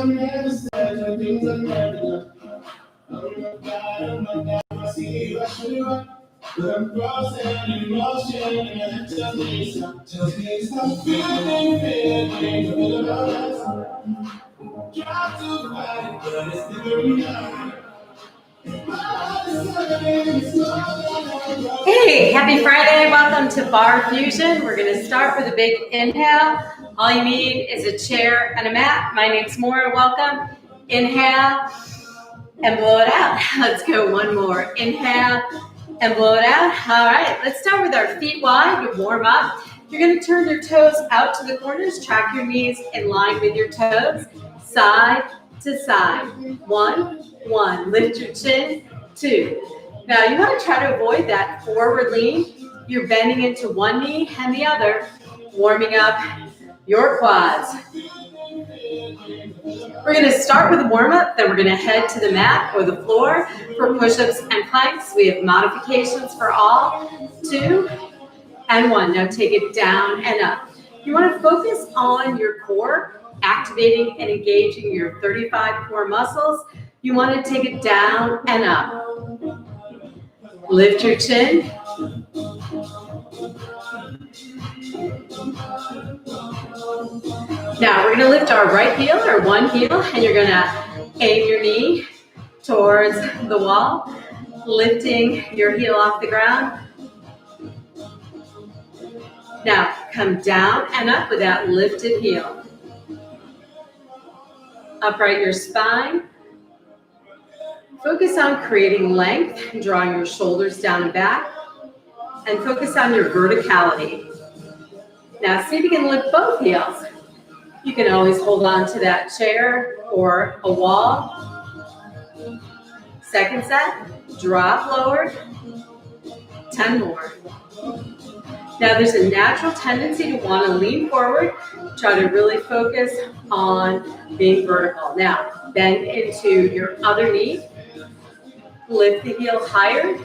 Hey, happy Friday. Welcome to Barre Fusion. We're going to start with a big inhale. All you need is a chair and a mat. My name's Moira. Welcome. Inhale and blow it out. Let's go one more. Inhale and blow it out. All right, let's start with our feet wide to warm up. You're going to turn your toes out to the corners. Track your knees in line with your toes. Side to side. One. Lift your chin. 2. Now you want to try to avoid that forward lean. You're bending into one knee and the other, warming up your quads. We're going to start with a warm-up, then we're going to head to the mat or the floor for push-ups and planks. We have modifications for all. 2 and 1. Now take it down and up. You want to focus on your core, activating and engaging your 35 core muscles. You want to take it down and up. Lift your chin. Now we're going to lift our right heel or one heel, and you're going to aim your knee towards the wall, lifting your heel off the ground. Now come down and up with that lifted heel. Upright your spine. Focus on creating length, drawing your shoulders down and back, and focus on your verticality. Now see if you can lift both heels. You can always hold on to that chair or a wall. Second set, drop lower, 10 more. Now there's a natural tendency to want to lean forward, try to really focus on being vertical. Now bend into your other knee. Lift the heel higher.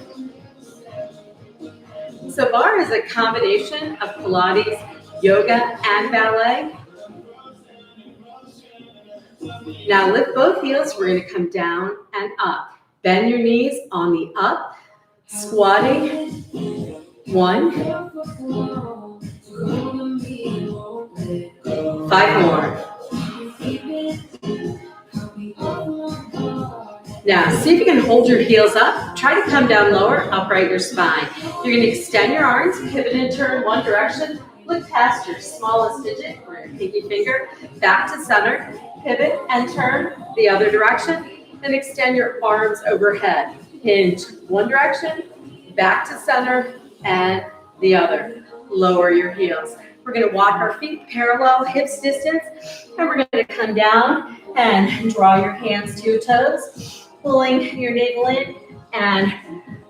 So barre is a combination of Pilates, yoga, and ballet. Now lift both heels. We're going to come down and up. Bend your knees on the up. Squatting. 1. 5 more. Now, see if you can hold your heels up. Try to come down lower, upright your spine. You're going to extend your arms, pivot and turn one direction. Look past your smallest digit or your pinky finger, back to center. Pivot and turn the other direction. Then extend your arms overhead. Hinge one direction, back to center, and the other. Lower your heels. We're going to walk our feet parallel, hips distance, and we're going to come down and draw your hands to your toes. Pulling your navel in and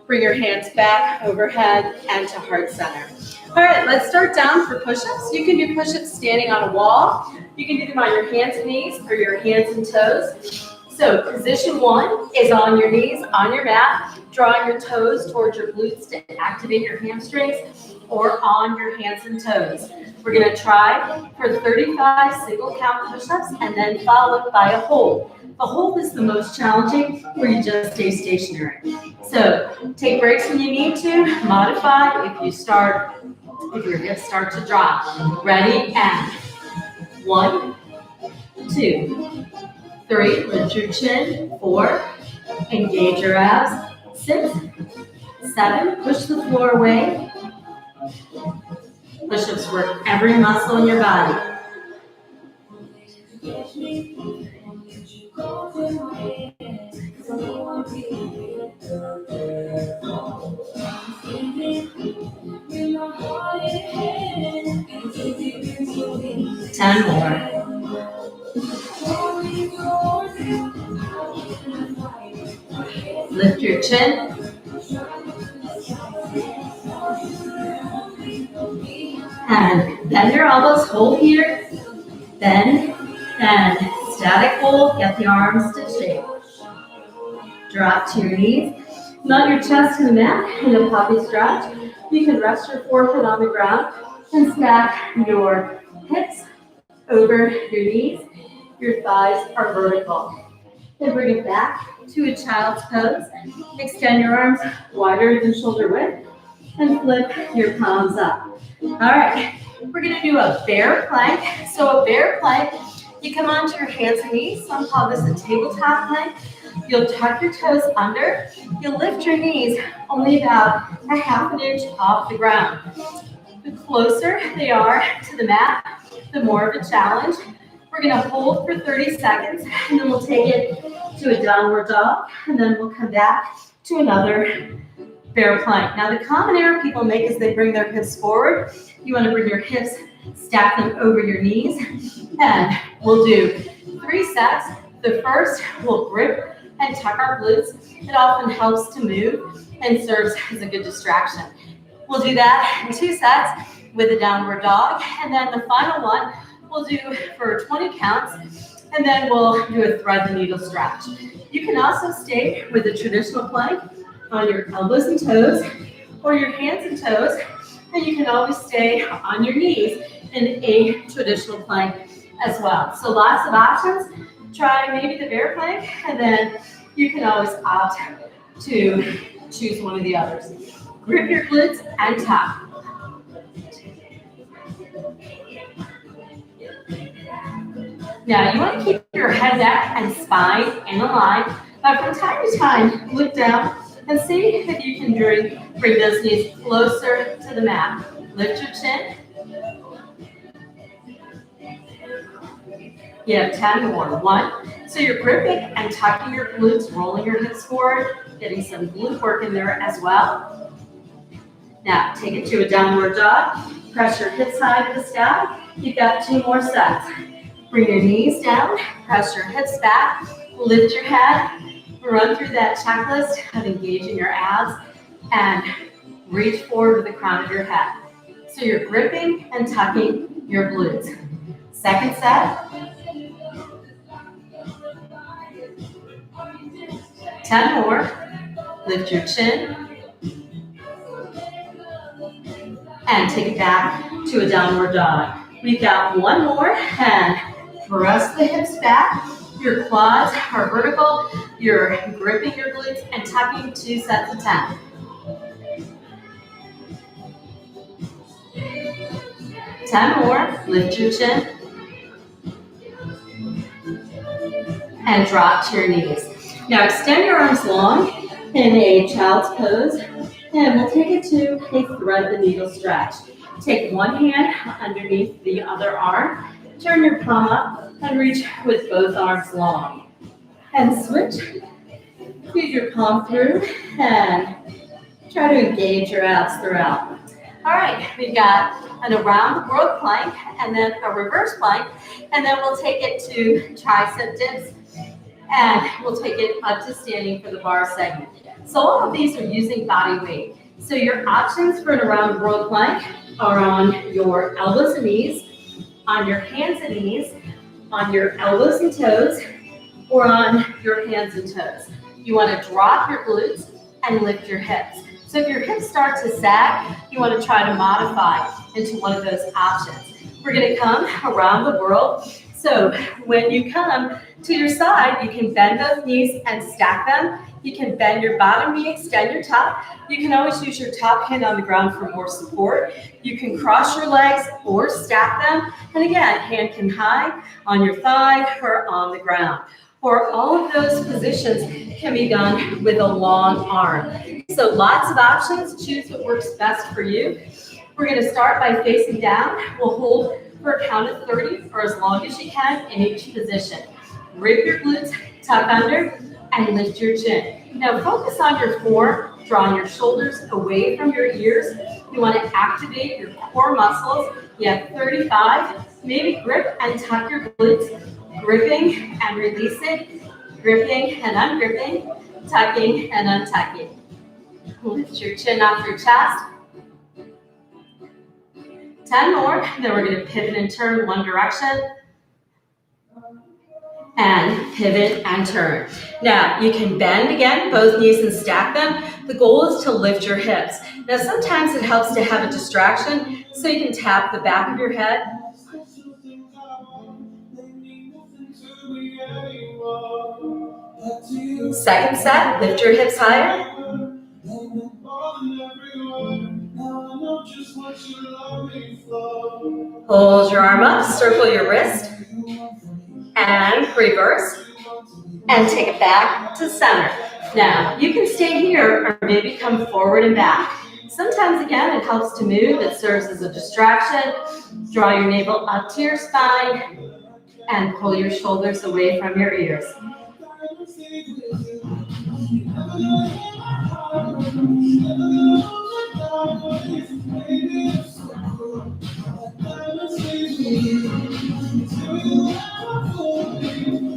bring your hands back overhead and to heart center. All right, let's start down for push-ups. You can do push-ups standing on a wall. You can do them on your hands and knees or your hands and toes. So position 1 is on your knees, on your mat, drawing your toes towards your glutes to activate your hamstrings or on your hands and toes. We're going to try for 35 single count push-ups and then followed by a hold. A hold is the most challenging where you just stay stationary. So take breaks when you need to, modify if your hips start to drop. Ready, and 1, 2, 3, lift your chin, 4, engage your abs, 6, 7, push the floor away. Push-ups work every muscle in your body. 10 more. Lift your chin. And bend your elbows, hold here. Bend and static hold. Get the arms to shape. Drop to your knees. Melt your chest to the mat in a puppy stretch. You can rest your forehead on the ground and stack your hips over your knees. your thighs are vertical. Then bring it back to a child's pose. Extend your arms wider than shoulder width and flip your palms up. All right, we're gonna do a bear plank. So a bear plank, you come onto your hands and knees. Some call this a tabletop plank. You'll tuck your toes under. You'll lift your knees only about a ½ inch off the ground. The closer they are to the mat, the more of a challenge. We're gonna hold for 30 seconds, and then we'll take it to a downward dog, and then we'll come back to another bear plank. Now, the common error people make is they bring their hips forward. You wanna bring your hips, stack them over your knees, and we'll do 3 sets. The first, we'll grip and tuck our glutes. It often helps to move and serves as a good distraction. We'll do that in 2 sets with a downward dog, and then the final one we'll do for 20 counts, and then we'll do a thread the needle stretch. You can also stay with a traditional plank on your elbows and toes, or your hands and toes, and you can always stay on your knees in a traditional plank as well. So lots of options. Try maybe the bear plank, and then you can always opt to choose one of the others. Grip your glutes and tuck. Now, you want to keep your head, neck, and spine in a line. From time to time, look down and see if you can bring those knees closer to the mat. Lift your chin. You have 10 more. 1. So you're gripping and tucking your glutes, rolling your hips forward, getting some glute work in there as well. Now, take it to a downward dog. Press your hips high to the sky. You've got 2 more sets. Bring your knees down, press your hips back, lift your head, run through that checklist of engaging your abs, and reach forward with the crown of your head. So you're gripping and tucking your glutes. Second set. 10 more. Lift your chin. And take it back to a downward dog. We've got 1 more, and press the hips back. Your quads are vertical. You're gripping your glutes and tucking 2 sets of 10. 10 more. Lift your chin. And drop to your knees. Now extend your arms long in a child's pose, and we'll take it to a thread the needle stretch. Take one hand underneath the other arm, turn your palm up, and reach with both arms long. And switch. Squeeze your palm through, and try to engage your abs throughout. All right, we've got an around the world plank, and then a reverse plank, and then we'll take it to tricep dips, and we'll take it up to standing for the bar segment. So all of these are using body weight. So your options for an around the world plank are on your elbows and knees, on your hands and knees, on your elbows and toes, or on your hands and toes. You want to drop your glutes and lift your hips. So if your hips start to sag, you want to try to modify into one of those options. We're going to come around the world. So when you come to your side, you can bend both knees and stack them. You can bend your bottom knee, extend your top. You can always use your top hand on the ground for more support. You can cross your legs or stack them. And again, hand can hide on your thigh or on the ground. Or all of those positions can be done with a long arm. So lots of options. Choose what works best for you. We're going to start by facing down. We'll hold for a count of 30 or as long as you can in each position. Rip your glutes, tuck under, and lift your chin. Now focus on your form, drawing your shoulders away from your ears. You want to activate your core muscles. You have 35. Maybe grip and tuck your glutes, gripping and releasing, gripping and ungripping, tucking and untucking. Lift your chin off your chest. 10 more, then we're going to pivot and turn one direction. And pivot and turn. Now, you can bend again, both knees and stack them. The goal is to lift your hips. Now, sometimes it helps to have a distraction, so you can tap the back of your head. Second set, lift your hips higher. Hold your arm up, circle your wrist, and reverse, and take it back to center. Now, you can stay here or maybe come forward and back. Sometimes, again, it helps to move. It serves as a distraction. Draw your navel up to your spine and pull your shoulders away from your ears.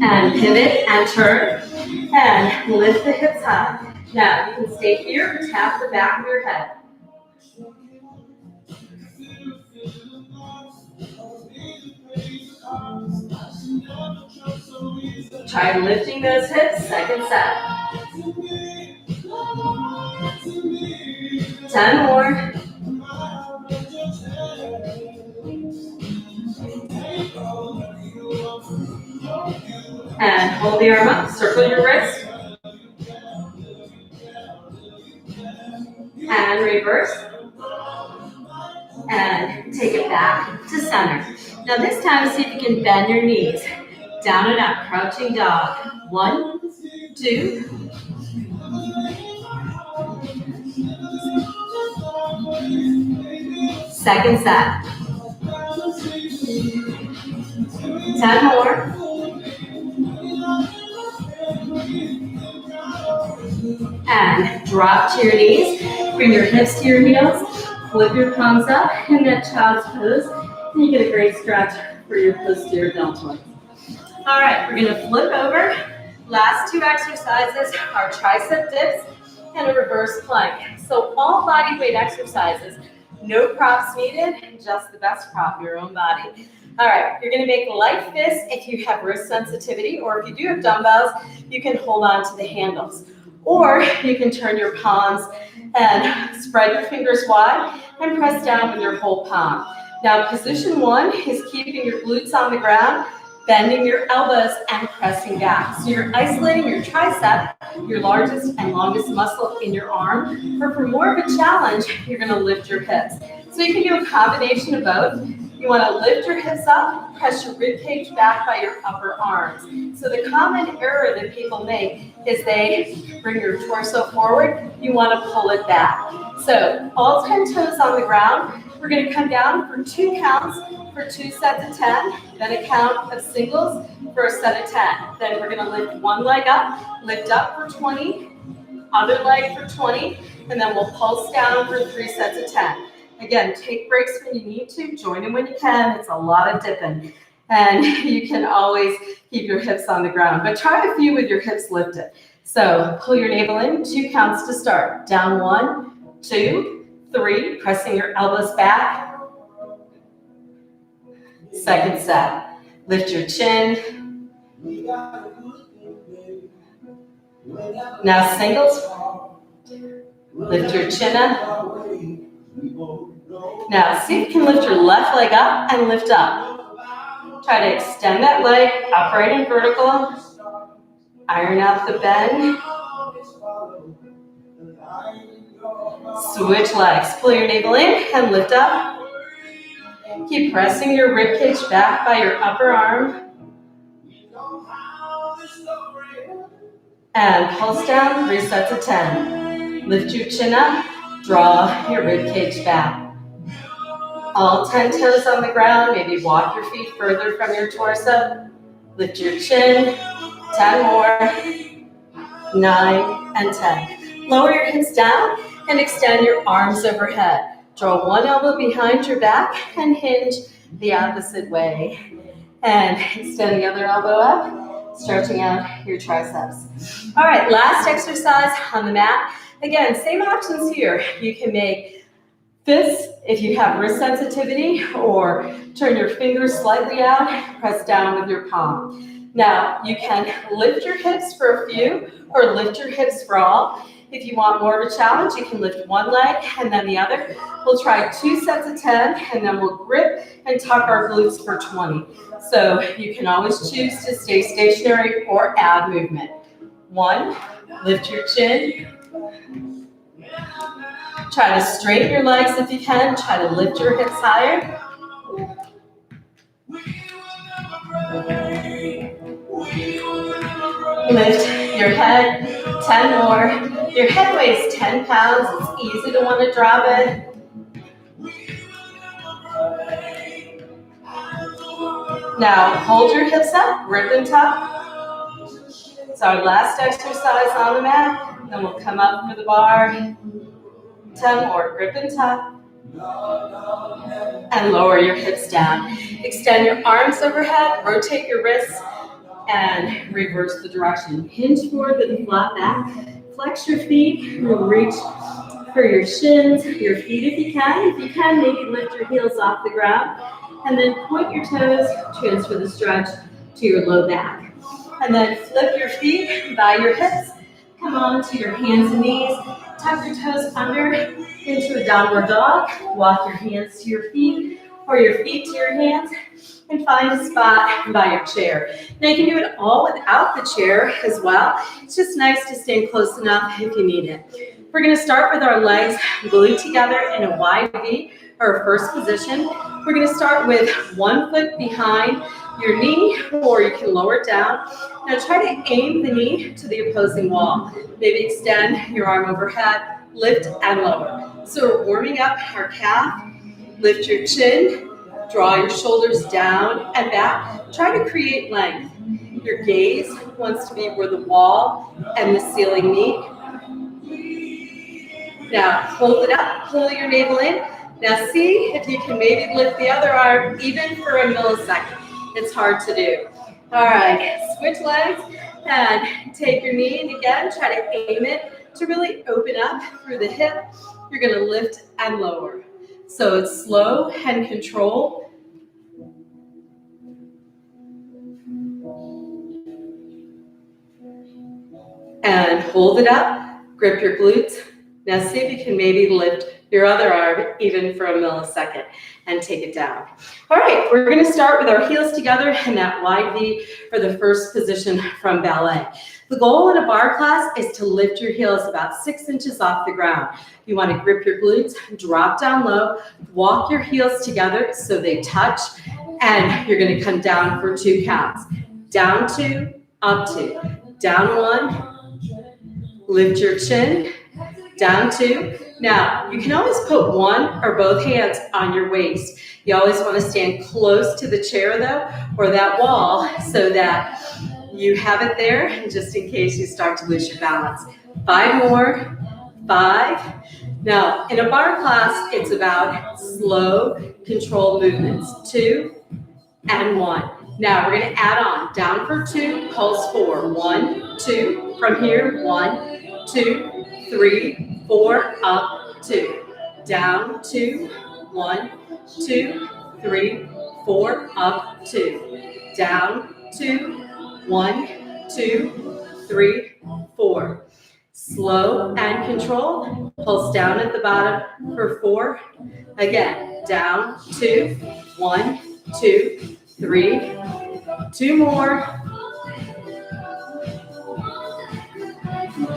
And pivot and turn and lift the hips high. Now you can stay here or tap the back of your head. Try lifting those hips, second set. 10 more. And hold the arm up, circle your wrist. And reverse. And take it back to center. Now this time, see if you can bend your knees. Down and up, crouching dog. 1, 2. Second set. 10 more. And drop to your knees. Bring your hips to your heels. Flip your palms up in that child's pose. And you get a great stretch for your posterior deltoids. All right, we're gonna flip over. Last 2 exercises are tricep dips and a reverse plank. So all body weight exercises, no props needed, just the best prop, your own body. All right, you're gonna make light fists if you have wrist sensitivity, or if you do have dumbbells, you can hold on to the handles. Or you can turn your palms and spread your fingers wide and press down with your whole palm. Now, position 1 is keeping your glutes on the ground, bending your elbows and pressing back. So you're isolating your tricep, your largest and longest muscle in your arm. Or for more of a challenge, you're gonna lift your hips. So you can do a combination of both. You wanna lift your hips up, press your rib cage back by your upper arms. So the common error that people make is they bring your torso forward, you wanna pull it back. So all 10 toes on the ground. We're gonna come down for 2 counts for 2 sets of 10, then a count of singles for a set of 10. Then we're gonna lift one leg up, lift up for 20, other leg for 20, and then we'll pulse down for 3 sets of 10. Again, take breaks when you need to, join in when you can. It's a lot of dipping. And you can always keep your hips on the ground, but try a few with your hips lifted. So pull your navel in, 2 counts to start. Down 1, 2, 3, pressing your elbows back. Second set. Lift your chin. Now singles. Lift your chin up. Now see if you can lift your left leg up and lift up. Try to extend that leg upright and vertical. Iron out the bend. Switch legs. Pull your navel in and lift up. Keep pressing your rib cage back by your upper arm. And pulse down, 3 sets of 10. Lift your chin up, draw your rib cage back. All 10 toes on the ground, maybe walk your feet further from your torso. Lift your chin, 10 more, 9 and 10. Lower your hips down and extend your arms overhead. Draw one elbow behind your back and hinge the opposite way. And extend the other elbow up, stretching out your triceps. All right, last exercise on the mat. Again, same options here. You can make fists if you have wrist sensitivity, or turn your fingers slightly out, press down with your palm. Now, you can lift your hips for a few or lift your hips for all. If you want more of a challenge, you can lift one leg and then the other. We'll try 2 sets of 10, and then we'll grip and tuck our glutes for 20. So you can always choose to stay stationary or add movement. 1, lift your chin. Try to straighten your legs if you can. Try to lift your hips higher. Lift your head, 10 more. Your head weighs 10 pounds. It's easy to want to drop it. Now, hold your hips up, grip and tuck. It's our last exercise on the mat. Then we'll come up for the bar. 10 more, grip and tuck. And lower your hips down. Extend your arms overhead, rotate your wrists, and reverse the direction. Hinge forward with a flat back. Flex your feet. We'll reach for your shins, your feet if you can. If you can, maybe lift your heels off the ground. And then point your toes, transfer the stretch to your low back. And then flip your feet by your hips. Come on to your hands and knees. Tuck your toes under into a downward dog. Walk your hands to your feet or your feet to your hands. And find a spot by your chair. Now you can do it all without the chair as well. It's just nice to stand close enough if you need it. We're going to start with our legs glued together in a wide V, our first position. We're going to start with one foot behind your knee, or you can lower it down. Now try to aim the knee to the opposing wall. Maybe extend your arm overhead, lift and lower. So we're warming up our calf. Lift your chin. Draw your shoulders down and back. Try to create length. Your gaze wants to be where the wall and the ceiling meet. Now hold it up, pull your navel in. Now see if you can maybe lift the other arm even for a millisecond. It's hard to do. All right, switch legs and take your knee in again. Try to aim it to really open up through the hip. You're going to lift and lower. So it's slow and controlled. And hold it up, grip your glutes. Now see if you can maybe lift your other arm even for a millisecond and take it down. All right, we're going to start with our heels together in that wide V for the first position from ballet. The goal in a bar class is to lift your heels about 6 inches off the ground. You want to grip your glutes, drop down low, walk your heels together so they touch, and you're going to come down for 2 counts. Down 2, up 2, down 1, lift your chin, down 2. Now, you can always put one or both hands on your waist. You always want to stand close to the chair, though, or that wall, so that you have it there, just in case you start to lose your balance. 5 more, 5. Now, in a bar class, it's about slow, controlled movements. 2 and 1. Now, we're going to add on. Down for 2, pulse 4. 1, 2. From here, 1, 2, 3, 4, up, 2. Down, 2, 1, 2, 3, 4, up, 2. Down, 2, 1, 2, 3, 4. Slow and controlled. Pulse down at the bottom for 4. Again, down, 2, 1, 2, 3. 2 more.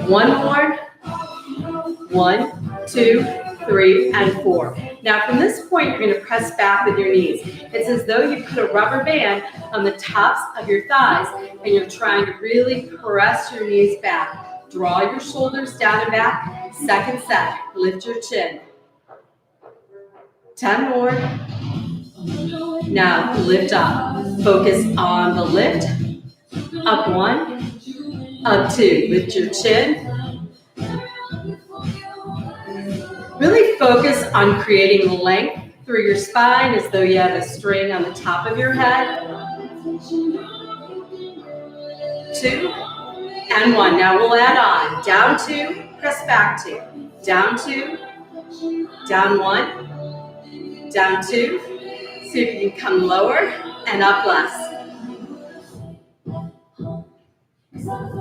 1 more. 1, 2, 3, and 4. Now from this point, you're going to press back with your knees. It's as though you put a rubber band on the tops of your thighs and you're trying to really press your knees back. Draw your shoulders down and back. Second set, lift your chin. 10 more. Now lift up. Focus on the lift. Up 1, up 2. Lift your chin. Really focus on creating length through your spine as though you have a string on the top of your head. 2 and 1. Now we'll add on. Down 2, press back 2. Down 2, down 1, down 2. See if you can come lower and up less.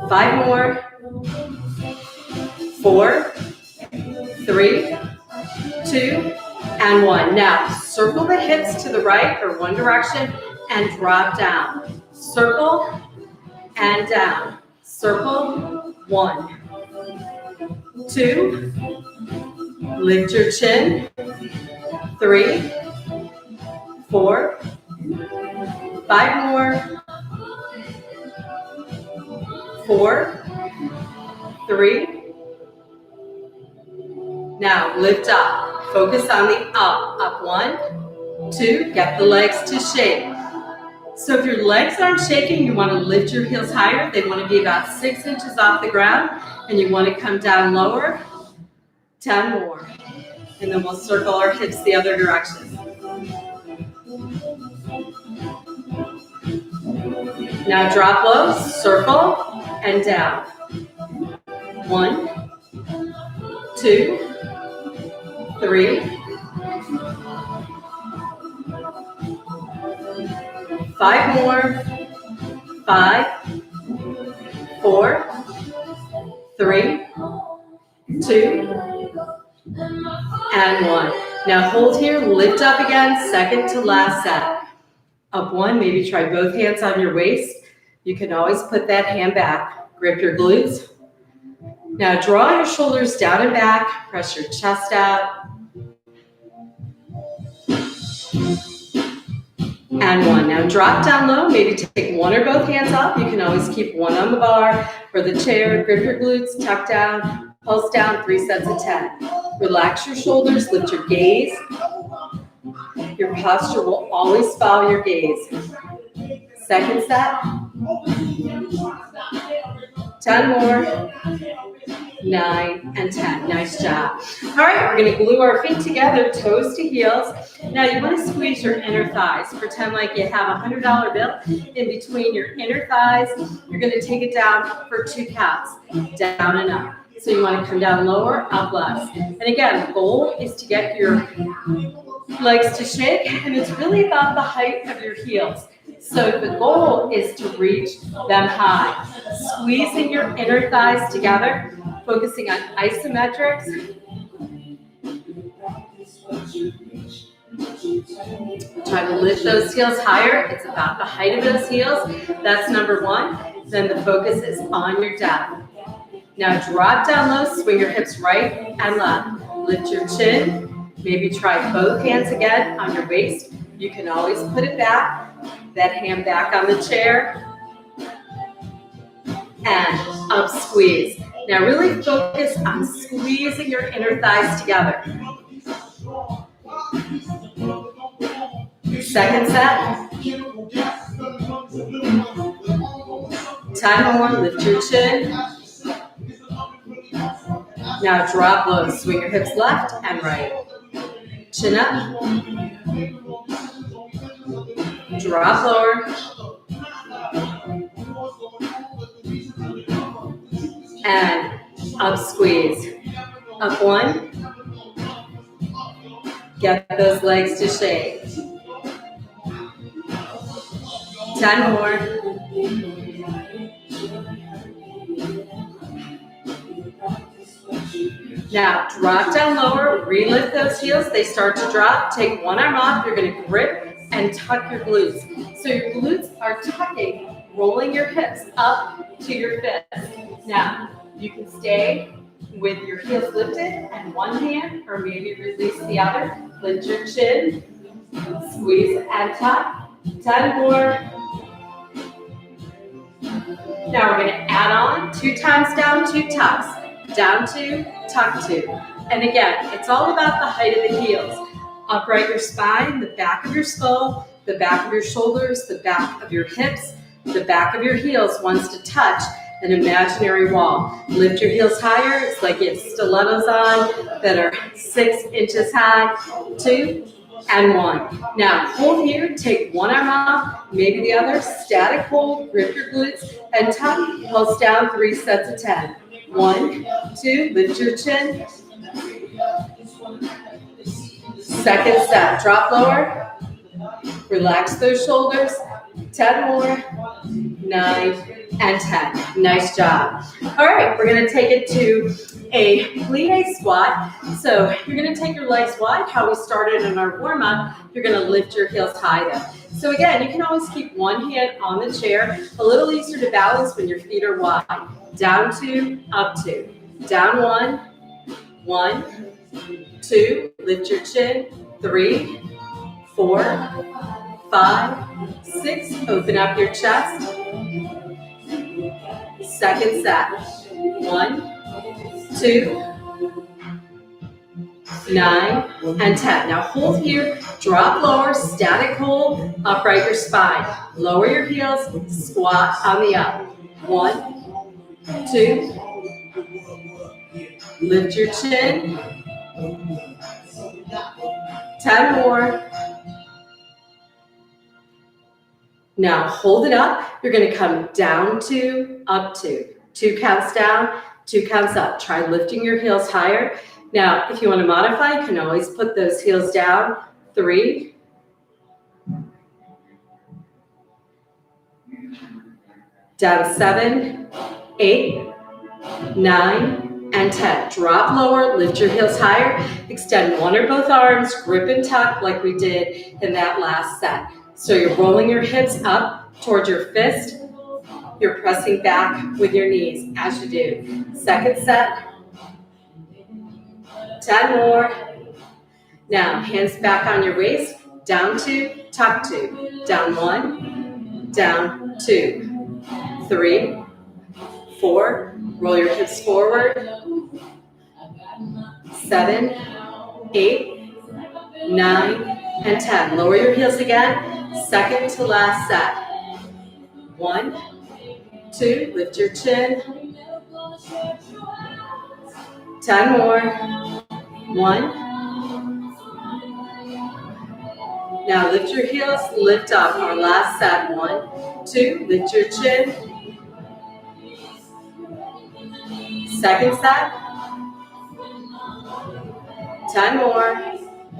5 more. 4, 3, 2, and 1. Now, circle the hips to the right or one direction and drop down. Circle and down. Circle, 1, 2, lift your chin, 3, 4, 5 more, 4, 3. Now lift up. Focus on the up. Up, 1, 2. Get the legs to shake. So if your legs aren't shaking, you want to lift your heels higher. They want to be about 6 inches off the ground, and you want to come down lower. 10 more. And then we'll circle our hips the other direction. Now drop low, circle, and down. 1, 2, 3, 5 more. 5, 4, 3, 2, and 1. Now hold here, lift up again, second to last set. Up 1, maybe try both hands on your waist. You can always put that hand back. Grip your glutes. Now draw your shoulders down and back, press your chest out. And 1. Now drop down low, maybe take one or both hands up. You can always keep one on the bar or the chair. Grip your glutes, tuck down, pulse down, 3 sets of 10. Relax your shoulders, lift your gaze. Your posture will always follow your gaze. Second set. 10 more. 9 and 10. Nice job. All right, we're going to glue our feet together, toes to heels. Now you want to squeeze your inner thighs. Pretend like you have a $100 bill in between your inner thighs. You're going to take it down for 2 counts, down and up. So you want to come down lower, up less. And again, the goal is to get your legs to shake, and it's really about the height of your heels. So the goal is to reach them high. Squeezing your inner thighs together, focusing on isometrics. Try to lift those heels higher. It's about the height of those heels. That's number 1. Then the focus is on your depth. Now drop down low, swing your hips right and left. Lift your chin. Maybe try both hands again on your waist. You can always put it back. That hand back on the chair. And up squeeze. Now really focus on squeezing your inner thighs together. Second set. 10 more, lift your chin. Now drop low, swing your hips left and right. Chin up. Drop lower. And up squeeze. Up 1. Get those legs to shake. 10 more. Now drop down lower, relift those heels. They start to drop. Take one arm off. You're going to grip and tuck your glutes. So your glutes are tucking, rolling your hips up to your fists. Now you can stay with your heels lifted and one hand, or maybe release the other. Lift your chin, squeeze and tuck. 10 more. Now we're going to add on 2 times down, 2 tucks. Down 2, tuck 2. And again, it's all about the height of the heels. Upright your spine, the back of your skull, the back of your shoulders, the back of your hips, the back of your heels wants to touch an imaginary wall. Lift your heels higher. It's like you have stilettos on that are 6 inches high. 2 and 1. Now hold here, take one arm off, maybe the other, static hold, grip your glutes, and tuck, pulse down, 3 sets of 10. 1, 2, lift your chin. Second set, drop lower, relax those shoulders. 10 more, 9, and 10. Nice job. All right, we're gonna take it to a plie squat. So you're gonna take your legs wide, how we started in our warm up. You're gonna lift your heels high though. So again, you can always keep one hand on the chair. A little easier to balance when your feet are wide. Down 2, up 2. Down 1, 1, 2. Lift your chin. 3, 4, 5, 6. Open up your chest. Second set. 1, 2, 9, and 10. Now hold here, drop lower, static hold, upright your spine. Lower your heels, squat on the up. 1, 2, lift your chin. 10 more. Now hold it up. You're going to come down 2, up 2. 2 counts down, 2 counts up. Try lifting your heels higher. Now, if you want to modify, you can always put those heels down. 3, down 7, 8, 9, and 10. Drop lower, lift your heels higher. Extend one or both arms, grip and tuck like we did in that last set. So you're rolling your hips up towards your fist. You're pressing back with your knees as you do. Second set. 10 more. Now, hands back on your waist. Down 2, tuck 2. Down 1, down 2. 3, 4. Roll your hips forward. 7, 8, 9, and 10. Lower your heels again. Second to last set. 1, 2. Lift your chin. 10 more. 1. Now lift your heels, lift up. Our last set. 1, 2. Lift your chin. Second set. 10 more.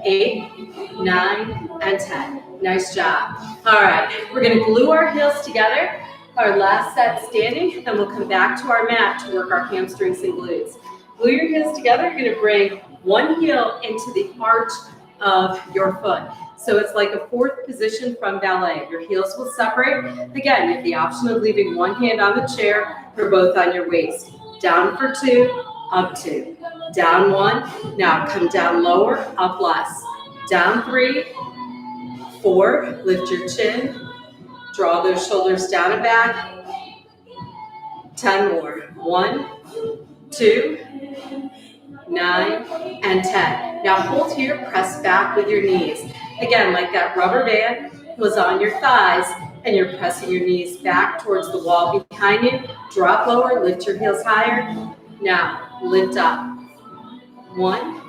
8, 9, and 10. Nice job. All right, we're going to glue our heels together. Our last set standing, then we'll come back to our mat to work our hamstrings and glutes. Glue your heels together. You're going to bring one heel into the arch of your foot. So it's like a fourth position from ballet. Your heels will separate. Again, you have the option of leaving one hand on the chair or both on your waist. Down for 2, up 2. Down 1. Now come down lower, up less. Down 3, 4. Lift your chin. Draw those shoulders down and back. 10 more. 1, 2, 9, and 10. Now hold here, press back with your knees. Again, like that rubber band was on your thighs, and you're pressing your knees back towards the wall behind you. Drop lower, lift your heels higher. Now, lift up. 1,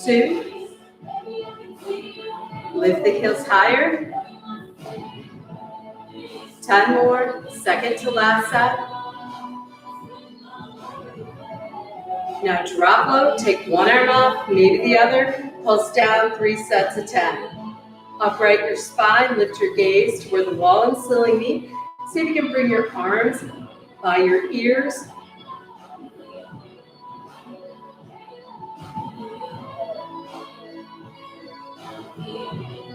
2. Lift the heels higher. 10 more. Second to last set. Now drop low, take one arm off, maybe the other, pulse down, 3 sets of 10. Upright your spine, lift your gaze to where the wall and ceiling meet. See if you can bring your arms by your ears.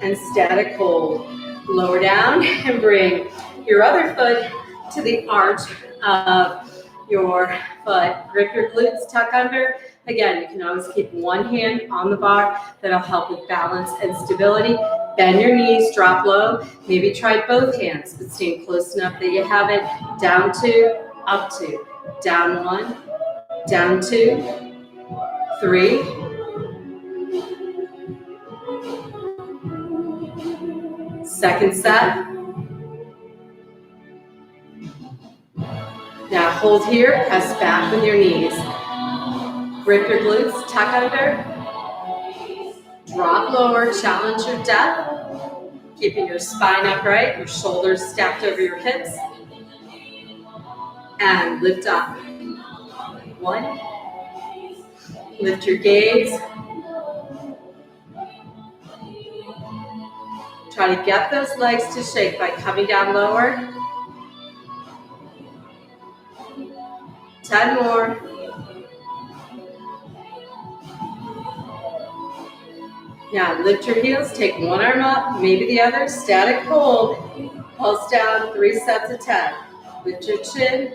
And static hold. Lower down and bring your other foot to the arch of your foot. Grip your glutes, tuck under. Again, you can always keep one hand on the bar. That'll help with balance and stability. Bend your knees, drop low. Maybe try both hands, but staying close enough that you have it. Down 2, up 2. Down 1, down 2, 3. Second set. Now hold here, press back with your knees. Grip your glutes, tuck under. Drop lower, challenge your depth. Keeping your spine upright, your shoulders stacked over your hips. And lift up. 1. Lift your gaze. Try to get those legs to shake by coming down lower. 10 more. Now lift your heels, take one arm up, maybe the other, static hold, pulse down, 3 sets of 10. Lift your chin.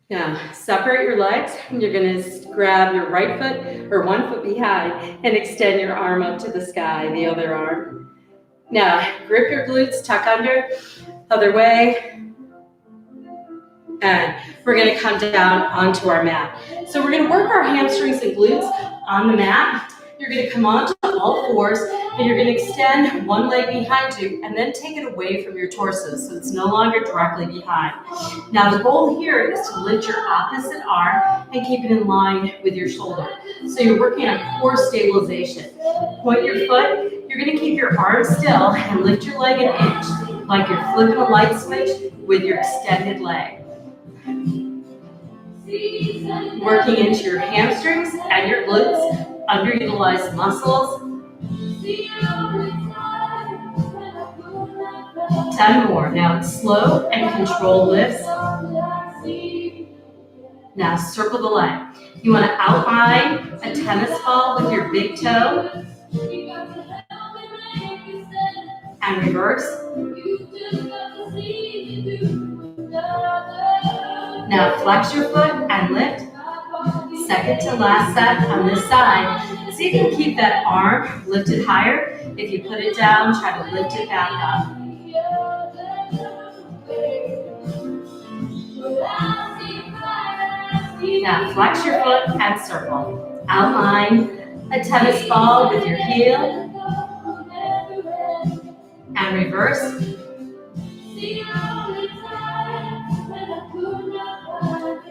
Now separate your legs, and you're gonna grab your right foot or one foot behind and extend your arm up to the sky, the other arm. Now grip your glutes, tuck under, other way. And we're gonna come down onto our mat. So we're gonna work our hamstrings and glutes on the mat. You're gonna come onto all fours, and you're gonna extend one leg behind you, and then take it away from your torso, so it's no longer directly behind. Now the goal here is to lift your opposite arm and keep it in line with your shoulder. So you're working on core stabilization. Point your foot, you're gonna keep your arm still and lift your leg an inch, like you're flipping a light switch with your extended leg. Working into your hamstrings and your glutes, underutilized muscles. 10 more. Now it's slow and controlled lifts. Now circle the leg. You want to outline a tennis ball with your big toe. And reverse. Now flex your foot and lift. Second to last set on this side. See if you can keep that arm lifted higher. If you put it down, try to lift it back up. Now flex your foot and circle. Outline a tennis ball with your heel. And reverse.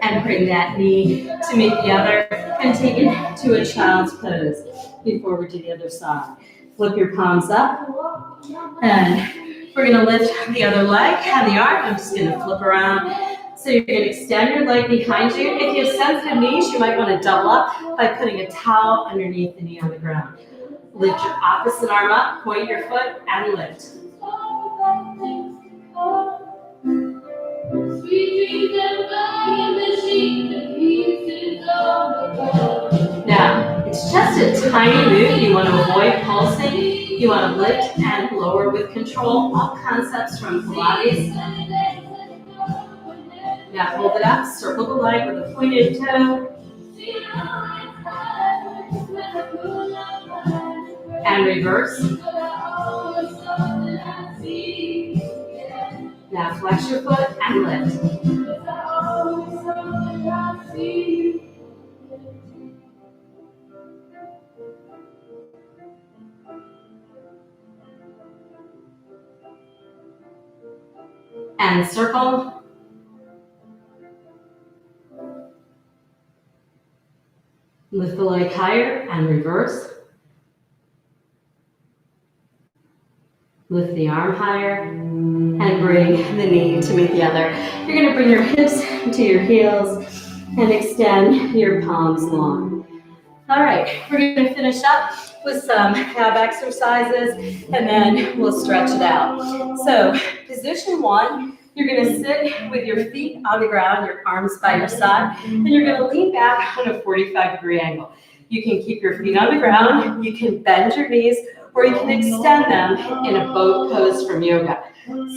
And bring that knee to meet the other, and take it to a child's pose before we do the other side. Flip your palms up, and we're gonna lift the other leg and the arm. I'm just gonna flip around. So you're gonna extend your leg behind you. If you have sensitive knees, you might wanna double up by putting a towel underneath the knee on the ground. Lift your opposite arm up, point your foot, and lift. Now, it's just a tiny move. You want to avoid pulsing. You want to lift and lower with control. All concepts from Pilates. Now, hold it up. Circle the leg with a pointed toe. And reverse. Now flex your foot and lift. And circle. Lift the leg higher and reverse. Lift the arm higher and bring the knee to meet the other. You're going to bring your hips to your heels and extend your palms long. All right, we're going to finish up with some ab exercises, and then we'll stretch it out. So position 1, you're going to sit with your feet on the ground, your arms by your side, and you're going to lean back on a 45-degree angle. You can keep your feet on the ground, you can bend your knees, or you can extend them in a boat pose from yoga.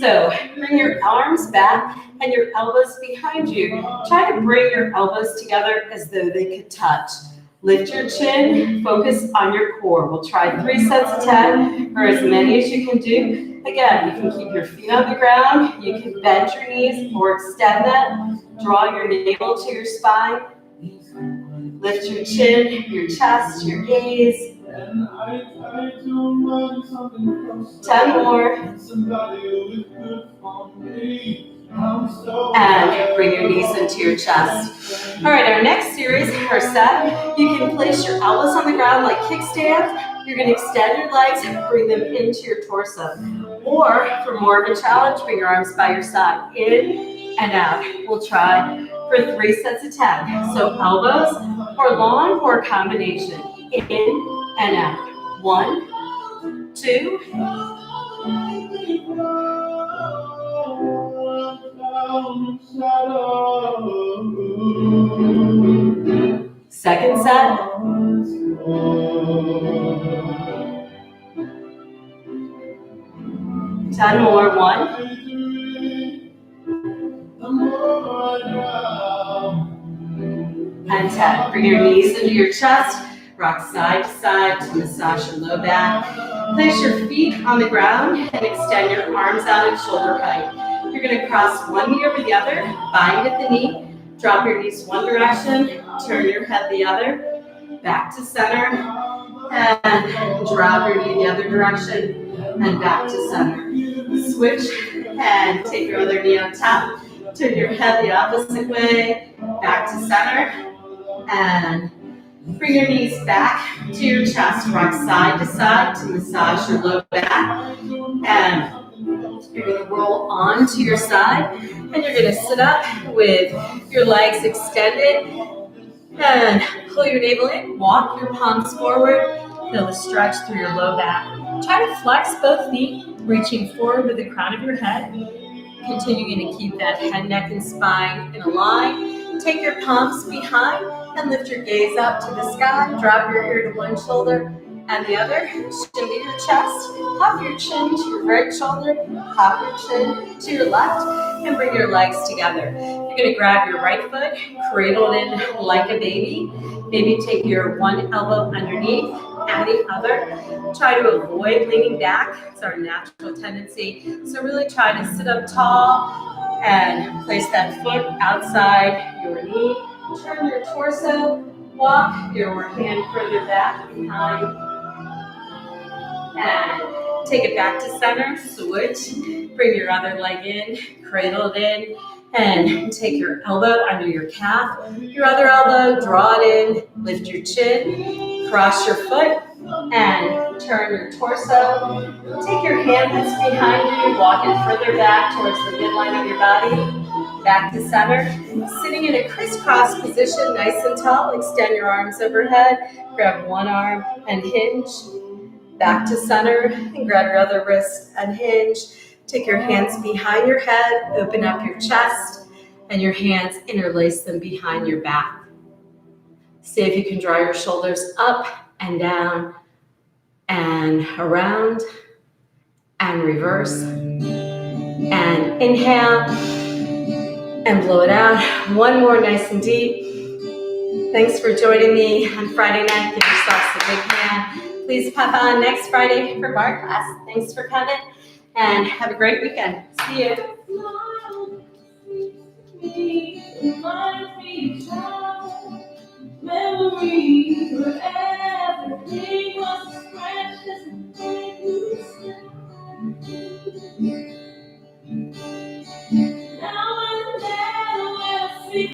So bring your arms back and your elbows behind you. Try to bring your elbows together as though they could touch. Lift your chin, focus on your core. We'll try 3 sets of 10, or as many as you can do. Again, you can keep your feet on the ground, you can bend your knees or extend them. Draw your navel to your spine. Lift your chin, your chest, your gaze. 10 more. And bring your knees into your chest. All right, our next series, our set, you can place your elbows on the ground like kickstands. You're going to extend your legs and bring them into your torso. Or, for more of a challenge, bring your arms by your side, in and out. We'll try for 3 sets of 10. So elbows or long or combination, in and out. 1, 2. Second set. 10 more. 1. And 10. Bring your knees into your chest. Rock side to side to massage your low back. Place your feet on the ground and extend your arms out at shoulder height. You're going to cross one knee over the other, bind at the knee, drop your knees one direction, turn your head the other, back to center, and drop your knee the other direction, and back to center. Switch and take your other knee on top, turn your head the opposite way, back to center, and bring your knees back to your chest. Rock side to side to massage your low back. And you're going to roll onto your side. And you're going to sit up with your legs extended. And pull your navel in. Walk your palms forward. Feel a stretch through your low back. Try to flex both feet, reaching forward with the crown of your head. Continuing to keep that head, neck, and spine in a line. Take your palms behind and lift your gaze up to the sky. Drop your ear to one shoulder and the other. Chin to your chest. Hop your chin to your right shoulder. Hop your chin to your left. And bring your legs together. You're going to grab your right foot, cradle it in like a baby. Maybe take your one elbow underneath and the other. Try to avoid leaning back. It's our natural tendency. So really try to sit up tall and place that foot outside your knee. Turn your torso. Walk your hand further back behind. And take it back to center. Switch. Bring your other leg in. Cradle it in. And take your elbow under your calf. Your other elbow, draw it in. Lift your chin. Cross your foot. And turn your torso. Take your hand that's behind you. Walk it further back towards the midline of your body. Back to center. Sitting in a crisscross position, nice and tall. Extend your arms overhead. Grab one arm and hinge. Back to center and grab your other wrist and hinge. Take your hands behind your head. Open up your chest. And your hands interlace them behind your back. See if you can draw your shoulders up and down and around and reverse. And inhale. And blow it out. One more, nice and deep. Thanks for joining me on Friday night. Give yourselves a big hand. Please pop on next Friday for bar class. Thanks for coming, and have a great weekend. See you. Memories where everything was precious and